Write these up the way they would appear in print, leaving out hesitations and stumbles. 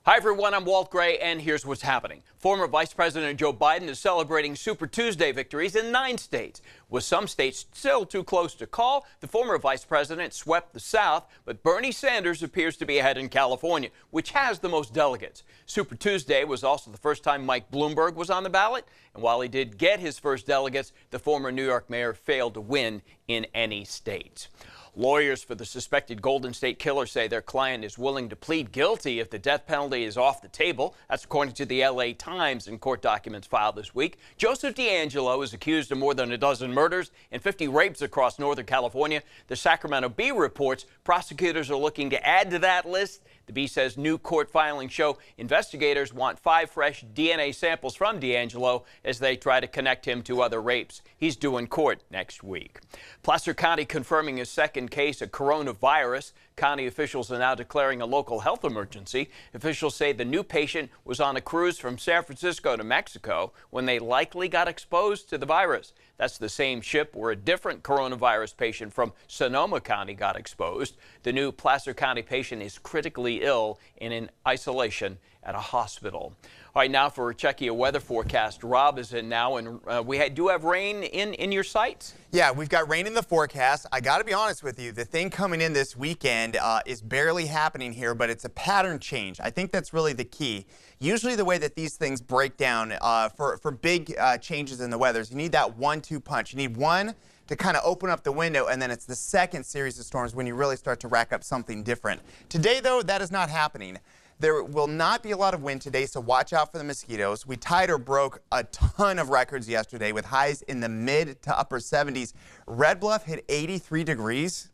Hi, everyone. I'm Walt Gray, and here's what's happening. Former Vice President Joe Biden is celebrating Super Tuesday victories in 9 states. With some states still too close to call, the former vice president swept the South, but Bernie Sanders appears to be ahead in California, which has the most delegates. Super Tuesday was also the first time Mike Bloomberg was on the ballot, and while he did get his first delegates, the former New York mayor failed to win in any state. Lawyers for the suspected Golden State Killer say their client is willing to plead guilty if the death penalty is off the table. That's according to the L.A. Times in court documents filed this week. Joseph DeAngelo is accused of more than a dozen murders and 50 rapes across Northern California. The Sacramento Bee reports prosecutors are looking to add to that list. The Bee says new court filings show investigators want 5 fresh DNA samples from DeAngelo as they try to connect him to other rapes. He's due in court next week. Placer County confirming a second case of coronavirus. County officials are now declaring a local health emergency. Officials say the new patient was on a cruise from San Francisco to Mexico when they likely got exposed to the virus. That's the same ship where a different coronavirus patient from Sonoma County got exposed. The new Placer County patient is critically ill and in isolation at a hospital. All right, now for checking a weather forecast. Rob is in now, and we do have rain in your sights? Yeah, we've got rain in the forecast. I got to be honest with you, the thing coming in this weekend is barely happening here, but it's a pattern change. I think that's really the key. Usually the way that these things break down for big changes in the weather is you need that 1-2 punch. You need one to kind of open up the window, and then it's the second series of storms when you really start to rack up something different. Today, though, that is not happening. There will not be a lot of wind today, so watch out for the mosquitoes. We tied or broke a ton of records yesterday with highs in the mid to upper 70s. Red Bluff hit 83 degrees.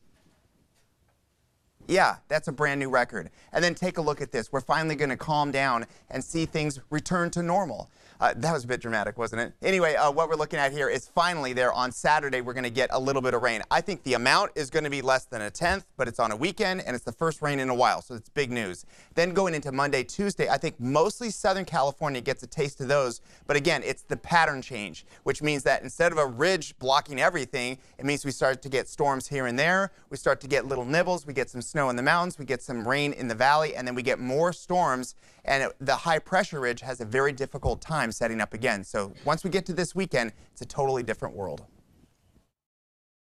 Yeah, that's a brand new record. And then take a look at this. We're finally going to calm down and see things return to normal. That was a bit dramatic, wasn't it? Anyway, what we're looking at here is finally there on Saturday, we're going to get a little bit of rain. I think the amount is going to be less than a tenth, but it's on a weekend, and it's the first rain in a while, so it's big news. Then going into Monday, Tuesday, I think mostly Southern California gets a taste of those. But again, it's the pattern change, which means that instead of a ridge blocking everything, it means we start to get storms here and there. We start to get little nibbles. We get some snow in the mountains. We get some rain in the valley, and then we get more storms. And the high pressure ridge has a very difficult time setting up again. So once we get to this weekend, it's a totally different world.